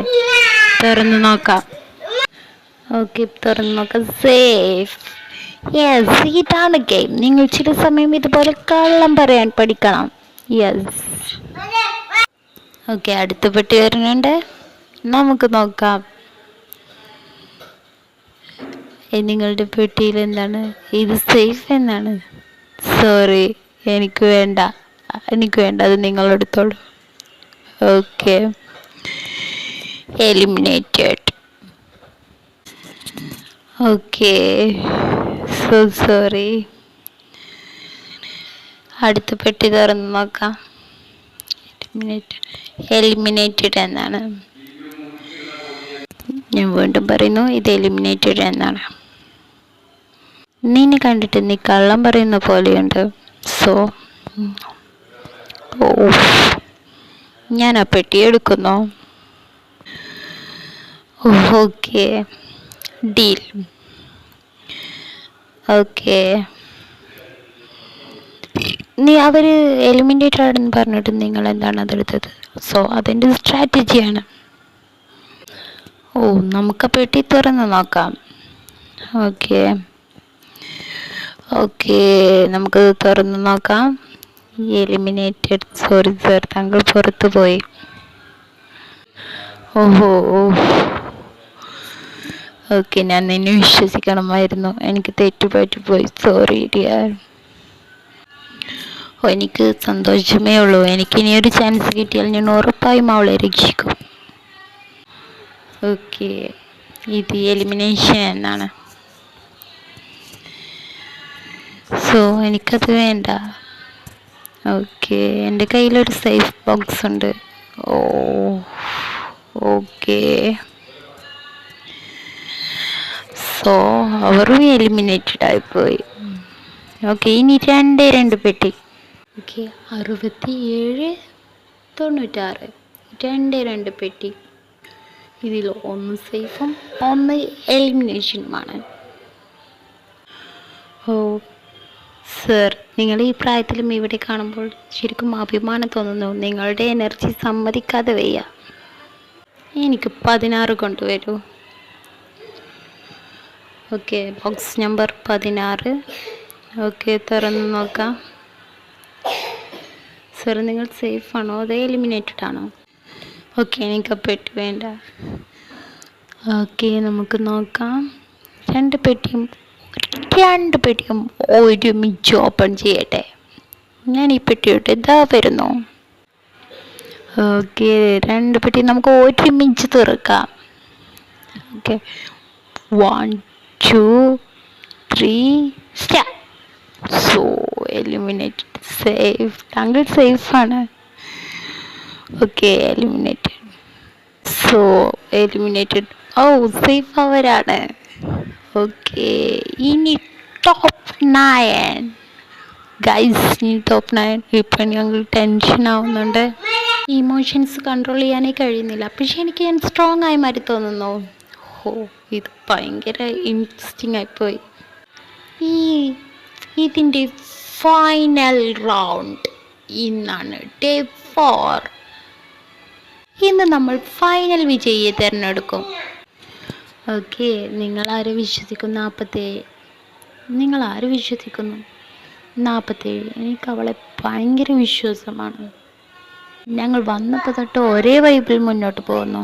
തുറന്ന് നോക്കാം. ഓക്കെ, തുറന്ന് നോക്കാം. സേഫ്. യെസ്, ഇതാണ് ഗെയിം. നിങ്ങൾ ചില സമയം ഇതുപോലെ കള്ളം പറയാൻ പഠിക്കണം. യെസ്. ഓക്കെ, അടുത്ത പെട്ടി വരുന്നുണ്ട്, നമുക്ക് നോക്കാം. നിങ്ങളുടെ പെട്ടിയിൽ എന്താണ്? ഇത് സേഫ് എന്നാണ്. സോറി, എനിക്ക് വേണ്ട, അത് നിങ്ങൾ എടുത്തോളൂ. Okay, eliminated. Okay, so sorry. അടുത്ത പെട്ടി തുറന്ന് നോക്കാം. എലിമിനേറ്റഡ് എന്നാണ്. ഞാൻ വീണ്ടും പറയുന്നു, ഇത് എലിമിനേറ്റഡ് എന്നാണ്. നിന്നെ കണ്ടിട്ട് നീ കള്ളം പറയുന്ന പോലെയുണ്ട്. സോ ഞാൻ ആ പെട്ടി എടുക്കുന്നു. Okay, deal. ഓക്കെ, അവർ എലിമിനേറ്റഡ് ആണെന്ന് പറഞ്ഞിട്ട് നിങ്ങൾ എന്താണ് അതെടുത്തത്? സോ അതെൻ്റെ സ്ട്രാറ്റജിയാണ്. നമുക്ക് പെട്ടി തുറന്ന് നോക്കാം. ഓക്കെ, നമുക്ക് തുറന്ന് നോക്കാം. എലിമിനേറ്റഡ്. സോറി സർ, താങ്കൾ പുറത്തു പോയി. ഓക്കെ, ഞാൻ നിന്നെ വിശ്വസിക്കണമായിരുന്നു, എനിക്ക് തെറ്റുപറ്റിപ്പോയി. Sorry dear. എനിക്ക് സന്തോഷമേ ഉള്ളൂ. എനിക്ക് ഇനിയൊരു ചാൻസ് കിട്ടിയാൽ ഞാൻ ഉറപ്പായും അവളെ രക്ഷിക്കും. ഓക്കെ, ഇത് എലിമിനേഷൻ എന്നാണ്. സോ എനിക്കത് വേണ്ട. ഓക്കെ, എൻ്റെ കയ്യിലൊരു സേഫ് ബോക്സ് ഉണ്ട്. ഓക്കെ, സോ അവരും എലിമിനേറ്റഡ് ആയിപ്പോയി. ഓക്കെ, ഇനി 2 പെട്ടി. ഓക്കെ, 67, 96, 2 പെട്ടി. ഇതിൽ 1 സേഫും 1 എലിമിനേഷനുമാണ്. സർ, നിങ്ങൾ ഈ പ്രായത്തിലും ഇവിടെ കാണുമ്പോൾ ശരിക്കും അഭിമാനം തോന്നുന്നു. നിങ്ങളുടെ എനർജി സമ്മതിക്കാതെ വയ്യ. എനിക്ക് 16 കൊണ്ടുവരൂ. Okay, box number 16. ഓക്കെ, തുറന്ന് നോക്കാം. സർ, നിങ്ങൾ സേഫ് ആണോ അതോ എലിമിനേറ്റഡ് ആണോ? ഓക്കെ, എനിക്ക് പെട്ടി വേണ്ട. ഓക്കെ, നമുക്ക് നോക്കാം. 2 പെട്ടിയും ഒരുമിച്ച് ഓപ്പൺ ചെയ്യട്ടെ. ഞാൻ ഈ പെട്ടിയോട്ട് ഇതാ വരുന്നു. ഓക്കെ, 2 പെട്ടി നമുക്ക് ഒരുമിച്ച് തുറക്കാം. Okay, 1, 2, 3 start. So eliminated. Safe. താങ്കൾ സേഫാണ്. Okay, eliminated. So eliminated. Safe അവരാണ്. ഓക്കെ, ഇനി ടോപ്പ് 9 ഗൈസ്. ഇനി ടോപ്പ് 9. ഇപ്പം ഞങ്ങൾ ടെൻഷൻ ആവുന്നുണ്ട്. ഇമോഷൻസ് കൺട്രോൾ ചെയ്യാനേ കഴിയുന്നില്ല. പക്ഷെ എനിക്ക് ഞാൻ സ്ട്രോങ് ആയി മാറി തോന്നുന്നു. ഇത് ഭയങ്കര ഇൻട്രസ്റ്റിംഗ് ആയിപ്പോയി. ഈ ഇതിൻ്റെ ഫൈനൽ റൗണ്ട് ഇന്നാണ്, ഡേ 4. ഇന്ന് നമ്മൾ ഫൈനൽ വിജയിയെ തിരഞ്ഞെടുക്കും. ഓക്കെ, നിങ്ങളാര് വിശ്വസിക്കുന്നു? 47. നിങ്ങളാര് വിശ്വസിക്കുന്നു? 47. എനിക്ക് അവളെ ഭയങ്കര വിശ്വാസമാണ്. ഞങ്ങൾ വന്നപ്പോൾ തൊട്ട് ഒരേ വൈബിൽ മുന്നോട്ട് പോകുന്നു.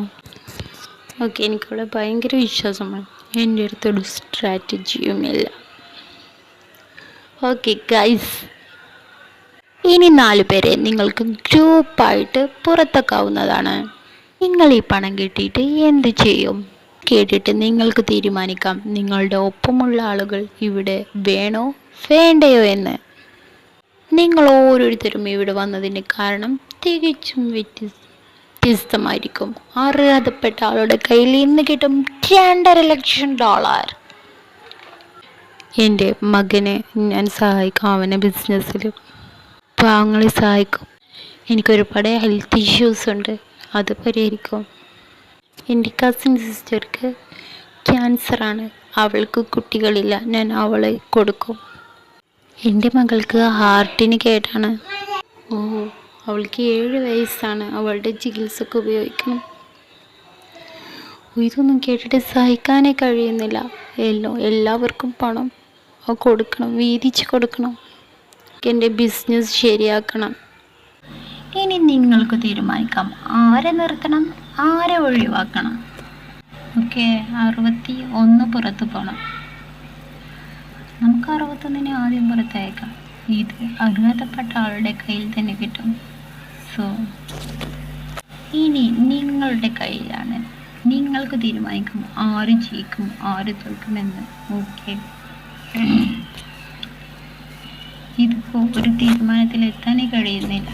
ഓക്കെ, എനിക്കവളെ ഭയങ്കര വിശ്വാസമാണ്. എൻ്റെ അടുത്തൊരു സ്ട്രാറ്റജിയുമില്ല. ഓക്കെ ഗൈസ്, ഇനി 4 പേരെ നിങ്ങൾക്ക് ഗ്രൂപ്പായിട്ട് പുറത്താക്കാവുന്നതാണ്. നിങ്ങൾ ഈ പണം കിട്ടിയിട്ട് എന്ത് ചെയ്യും? കേട്ടിട്ട് നിങ്ങൾക്ക് തീരുമാനിക്കാം നിങ്ങളുടെ ഒപ്പമുള്ള ആളുകൾ ഇവിടെ വേണോ വേണ്ടയോ എന്ന്. നിങ്ങൾ ഓരോരുത്തരും ഇവിടെ വന്നതിന് കാരണം തികച്ചും വ്യത്യസ്തമായിരിക്കും. അർഹതപ്പെട്ട ആളുടെ കയ്യിൽ ഇന്ന് കിട്ടും $2.5 ലക്ഷം. എൻ്റെ മകനെ ഞാൻ സഹായിക്കും, അവനെ ബിസിനസ്സിൽ പാവങ്ങളെ സഹായിക്കും. എനിക്കൊരുപാട് ഹെൽത്ത് ഇഷ്യൂസ് ഉണ്ട്, അത് പരിഹരിക്കും. എൻ്റെ കസിൻ സിസ്റ്റർക്ക് ക്യാൻസറാണ്, അവൾക്ക് കുട്ടികളില്ല, ഞാൻ അവളെ കൊടുക്കും. എൻ്റെ മകൾക്ക് ഹാർട്ടിന് കേടാണ്. ഓ, അവൾക്ക് 7 വയസ്സാണ്, അവളുടെ ചികിത്സക്ക് ഉപയോഗിക്കണം. ഇതൊന്നും കേട്ടിട്ട് സഹിക്കാനേ കഴിയുന്നില്ല. എല്ലാവർക്കും പണം കൊടുക്കണം, വീതിച്ച് കൊടുക്കണം. എൻ്റെ ബിസിനസ് ശരിയാക്കണം. ഇനി നിങ്ങൾക്ക് തീരുമാനിക്കാം ആരെ നിർത്തണം, ആരെ ഒഴിവാക്കണം. ഓക്കെ, 61 പുറത്ത് പോകണം. നമുക്ക് 61 ആദ്യം പുറത്തയക്കാം. ഇത് അർഹതപ്പെട്ട ആളുടെ കയ്യിൽ തന്നെ കിട്ടും. സോ ഇനി നിങ്ങളുടെ കയ്യിലാണ്. നിങ്ങൾക്ക് തീരുമാനിക്കും ആര് ജയിക്കും ആര് തോൽക്കുമെന്ന്. ഓക്കെ, ഇതിപ്പോൾ ഒരു തീരുമാനത്തിലെത്താനേ കഴിയുന്നില്ല.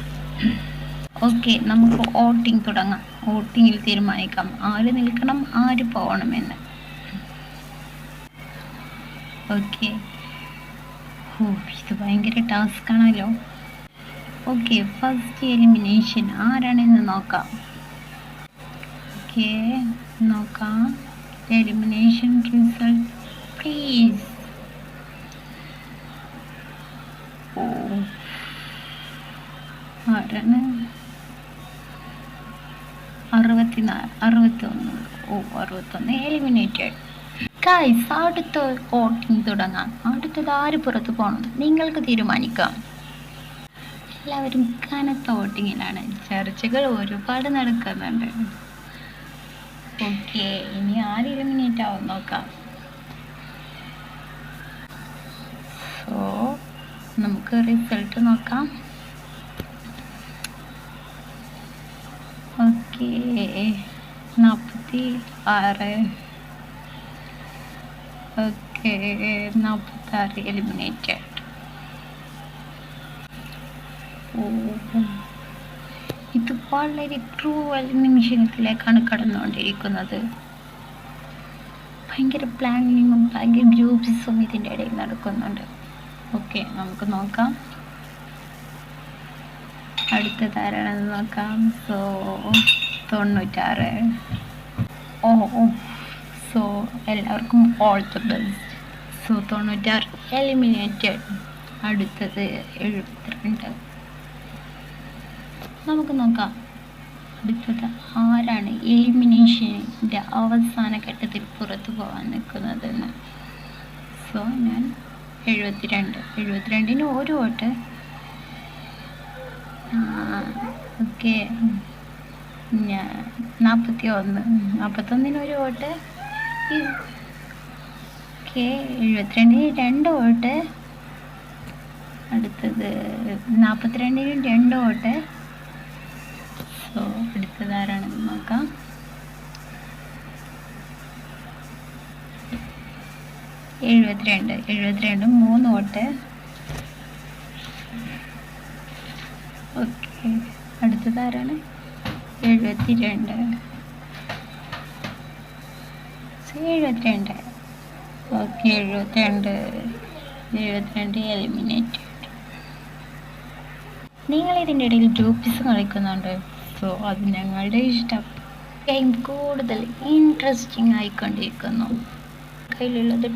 ഓക്കെ, നമുക്ക് വോട്ടിംഗ് തുടങ്ങാം. വോട്ടിങ്ങിൽ തീരുമാനിക്കാം ആര് നിൽക്കണം ആര് പോകണമെന്ന്. ഓക്കെ, ഇത് ഭയങ്കര ടാസ്ക് ആണല്ലോ. ഓക്കെ, ഫസ്റ്റ് എലിമിനേഷൻ ആരാണെന്ന് നോക്കാം. ഓക്കെ, നോക്കാം എലിമിനേഷൻ റിസൾട്ട് പ്ലീസ്. ഓ, ആരാണ്? 61. ഓ, 61 എലിമിനേറ്റഡ്. ഗൈസ്, അടുത്ത വോട്ടിംഗ് തുടങ്ങാം. അടുത്തത് ആര് പുറത്ത് പോകണം നിങ്ങൾക്ക് തീരുമാനിക്കാം. എല്ലാവരും കനത്ത വോട്ടിങ്ങിലാണ്, ചർച്ചകൾ ഒരുപാട് നടക്കുന്നുണ്ട്. ഓക്കെ, ഇനി ആര് എലിമിനേറ്റ് ആവും നോക്കാം. സോ നമുക്ക് റിസൾട്ട് നോക്കാം. ഓക്കെ, 46. Okay, 46 eliminated. ഇത് വളരെ ക്രൂവൽ നിമിഷത്തിലേക്കാണ് കടന്നുകൊണ്ടിരിക്കുന്നത്. ഭയങ്കര പ്ലാനിങ്ങും ഭയങ്കര ഗ്രൂപ്പ്സും ഇതിൻ്റെ ഇടയിൽ നടക്കുന്നുണ്ട്. ഓക്കെ, നമുക്ക് നോക്കാം അടുത്തത് ആരാണെന്ന് നോക്കാം. സോ 96. ഓ, സോ എല്ലാവർക്കും all the best. So 96 eliminated. അടുത്തത് 72. നമുക്ക് നോക്കാം അടുത്തത് ആരാണ് എലിമിനേഷൻ്റെ അവസാന ഘട്ടത്തിൽ പുറത്തു പോകാൻ നിൽക്കുന്നതെന്ന്. സോ ഞാൻ 72ന് ഒരു വോട്ട്. ഓക്കെ, ഞാൻ 41ന് ഒരു വോട്ട്. Okay, 72ന് 2 vote. അടുത്തത് 42ന് 2 വോട്ട്. സോ അടുത്തത് ആരാണെന്ന് നോക്കാം. 72 3 വോട്ട്. ഓക്കെ, അടുത്തത് ആരാണ്? 72. 72. Okay, 72 eliminated. നിങ്ങൾ ഇതിൻ്റെ ഇടയിൽ ഗ്രൂപ്പിസ് കളിക്കുന്നുണ്ട്. സോ അത് ഞങ്ങളുടെ ഇഷ്ടം. ഗെയിം കൂടുതൽ ഇൻട്രസ്റ്റിംഗ് ആയിക്കൊണ്ടിരിക്കുന്നു. കയ്യിലുള്ളത്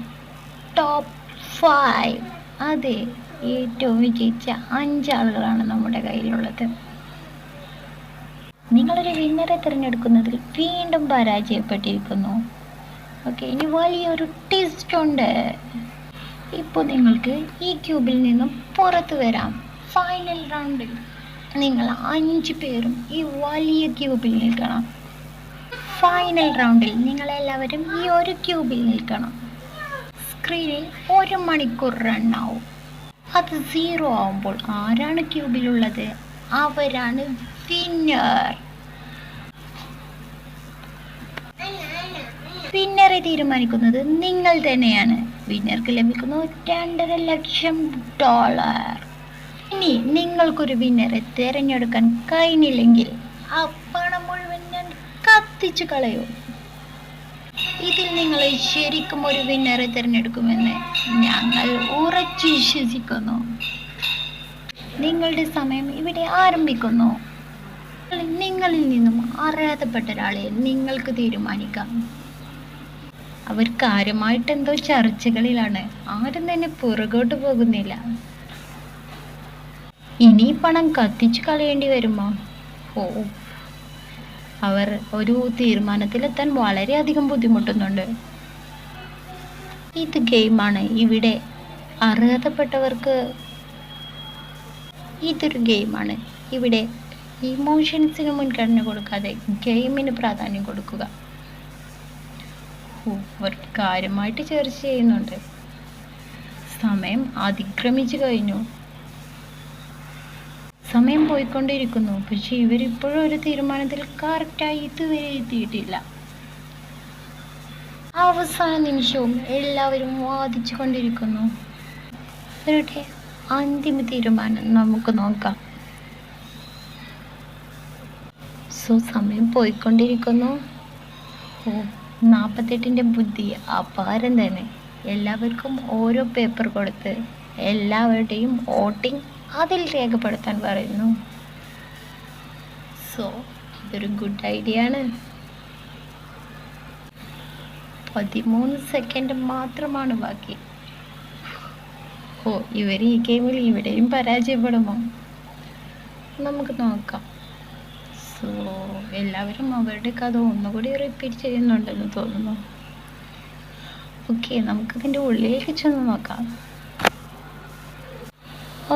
ടോപ്പ് 5. അതെ, ഏറ്റവും വിജയിച്ച 5 ആളുകളാണ് നമ്മുടെ കയ്യിലുള്ളത്. നിങ്ങളൊരു വിന്നറെ തിരഞ്ഞെടുക്കുന്നതിൽ വീണ്ടും പരാജയപ്പെട്ടിരിക്കുന്നു. ഓക്കെ, ഇനി വലിയൊരു ടെസ്റ്റ് ഉണ്ട്. ഇപ്പോൾ നിങ്ങൾക്ക് ഈ ക്യൂബിൽ നിന്നും പുറത്തു വരാം. ഫൈനൽ റൗണ്ടിൽ നിങ്ങൾ 5 പേരും ഈ വലിയ ക്യൂബിൽ നിൽക്കണം. ഫൈനൽ റൗണ്ടിൽ നിങ്ങളെല്ലാവരും ഈ ഒരു ക്യൂബിൽ നിൽക്കണം. സ്ക്രീനിൽ 1 മണിക്കൂർ റണ്ണാവും. അത് 0 ആവുമ്പോൾ ആരാണ് ക്യൂബിലുള്ളത് അവരാണ് വിന്നർ. വിന്നറെ തീരുമാനിക്കുന്നത് നിങ്ങൾ തന്നെയാണ്. വിന്നർക്ക് ലഭിക്കുന്നു $2.5 ലക്ഷം. ഇനി നിങ്ങൾക്കൊരു വിന്നറെ തിരഞ്ഞെടുക്കാൻ കഴിഞ്ഞില്ലെങ്കിൽ ആ പണം മുഴുവൻ ഞാൻ കത്തിച്ചു കളയൂ. ഇതിൽ നിങ്ങൾ ശരിക്കും ഒരു വിന്നറെ തിരഞ്ഞെടുക്കുമെന്ന് ഞങ്ങൾ ഉറച്ചു വിശ്വസിക്കുന്നു. നിങ്ങളുടെ സമയം ഇവിടെ ആരംഭിക്കുന്നു. നിങ്ങളിൽ നിന്നും അറിയാത്തപ്പെട്ട ഒരാളെ നിങ്ങൾക്ക് തീരുമാനിക്കാം. അവർ കാര്യമായിട്ട് എന്തോ ചർച്ചകളിലാണ്. ആരും തന്നെ പുറകോട്ട് പോകുന്നില്ല. ഇനി പണം കത്തിച്ചു കളയേണ്ടി വരുമോ? അവർ ഒരു തീരുമാനത്തിലെത്താൻ വളരെയധികം ബുദ്ധിമുട്ടുന്നുണ്ട്. ഇത് ഗെയിമാണ്. ഇവിടെ അർഹതപ്പെട്ടവർക്ക് ഇതൊരു ഗെയിമാണ്. ഇവിടെ ഇമോഷൻസിന് മുൻഗണന കൊടുക്കാതെ ഗെയിമിന് പ്രാധാന്യം കൊടുക്കുക. അവർ കാര്യമായിട്ട് ചർച്ച ചെയ്യുന്നുണ്ട്. സമയം അതിക്രമിച്ചു കഴിഞ്ഞു. സമയം പോയിക്കൊണ്ടിരിക്കുന്നു. പക്ഷെ ഇവരിപ്പോഴും ഒരു തീരുമാനത്തിൽ കറക്റ്റായി ഇതുവരെ എത്തിയിട്ടില്ല. അവസാന നിമിഷവും എല്ലാവരും വാദിച്ചു കൊണ്ടിരിക്കുന്നു. അവരുടെ അന്തിമ തീരുമാനം നമുക്ക് നോക്കാം. സമയം പോയിക്കൊണ്ടിരിക്കുന്നു. 48ൻ്റെ ബുദ്ധി അപാരം തന്നെ. എല്ലാവർക്കും ഓരോ പേപ്പർ കൊടുത്ത് എല്ലാവരുടെയും വോട്ടിംഗ് അതിൽ രേഖപ്പെടുത്താൻ പറയുന്നു. ഇതൊരു ഗുഡ് ഐഡിയ ആണ്. 13 സെക്കൻഡ് മാത്രമാണ് ബാക്കി. ഇവർ ഈ ഗെയിമിൽ ഇവിടെയും പരാജയപ്പെടുമോ? നമുക്ക് നോക്കാം. എല്ലാവരും അവരുടെ കഥ ഒന്നുകൂടി റിപ്പീറ്റ് ചെയ്യുന്നുണ്ടെന്ന് തോന്നുന്നു. ഓക്കെ, നമുക്കതിൻ്റെ ഉള്ളിലേക്ക് ചെന്ന് നോക്കാം.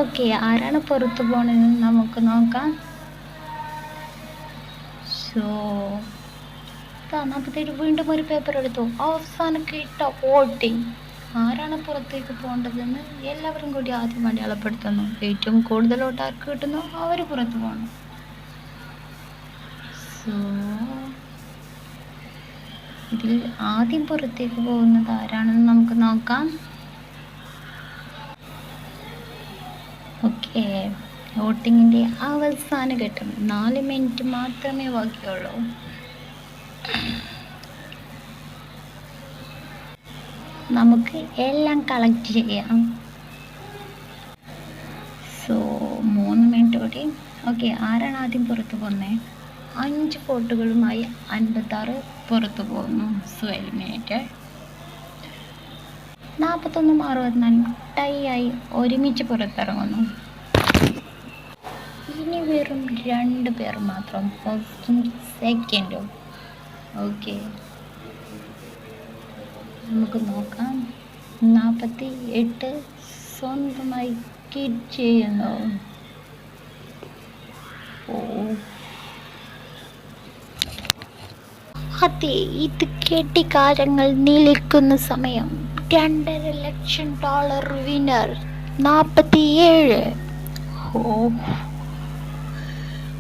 ഓക്കെ, ആരാണ് പുറത്തു പോകണമെന്ന് നമുക്ക് നോക്കാം. 47 വീണ്ടും ഒരു പേപ്പർ എടുത്തു. അവസാനം കിട്ട വോട്ടിംഗ്. ആരാണ് പുറത്തേക്ക് പോകേണ്ടതെന്ന് എല്ലാവരും കൂടി ആദ്യം അടയാളപ്പെടുത്തുന്നു. ഏറ്റവും കൂടുതൽ വോട്ട് ആർക്ക് കിട്ടുന്നു അവർ പുറത്തു പോകണം. ഇതിൽ ആദ്യം പുറത്തേക്ക് പോകുന്നത് ആരാണെന്ന് നമുക്ക് നോക്കാം. ഓക്കെ, വോട്ടിങ്ങിൻ്റെ അവസാന ഘട്ടം. 4 മിനിറ്റ് മാത്രമേ ബാക്കിയുള്ളൂ. നമുക്ക് എല്ലാം കളക്ട് ചെയ്യാം. 3 മിനിറ്റ് കൂടി. ഓക്കെ, ആരാണ് ആദ്യം പുറത്തു പോകുന്നത്? 5 വോട്ടുകളുമായി 56 പുറത്തു പോകുന്നു. എലിമിനേറ്റ്. 41 64 ടൈ ആയി ഒരുമിച്ച് പുറത്തിറങ്ങുന്നു. ഇനി വെറും 2 പേർ മാത്രം, ഫസ്റ്റും സെക്കൻഡും. ഓക്കെ, നമുക്ക് നോക്കാം. 48 സ്വന്തമായി കിറ്റ് ചെയ്യുന്നു. അതെ, ഇത് കെട്ടിക്കാരങ്ങൾ നിലയ്ക്കുന്ന സമയം. $2.5 ലക്ഷം വിന്നർ 47.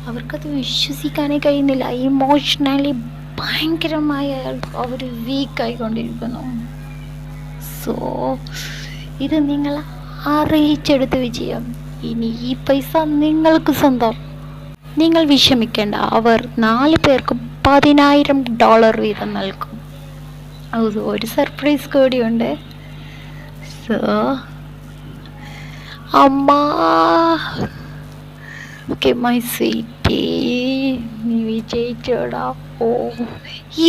അവർക്കത് വിശ്വസിക്കാനേ കഴിയുന്നില്ല. ഇമോഷണലി ഭയങ്കരമായ അവർ വീക്കായിക്കൊണ്ടിരിക്കുന്നു. ഇത് നിങ്ങൾ അറിയിച്ചെടുത്ത വിജയം. ഇനി ഈ പൈസ നിങ്ങൾക്ക് സ്വന്തം. നിങ്ങൾ വിഷമിക്കേണ്ട. അവർ 4 പേർക്കും $10,000 വീതം നൽകും. ഒരു സർപ്രൈസ് കൂടിയുണ്ട്. അമ്മ, ഓക്കെ മൈ സ്വീറ്റി, നീ വിജയിച്ചോടാ.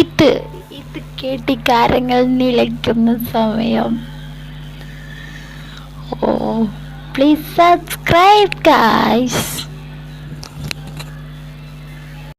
ഇത് കെട്ടിക്കാരങ്ങൾ നിലയ്ക്കുന്ന സമയം. Please subscribe, guys.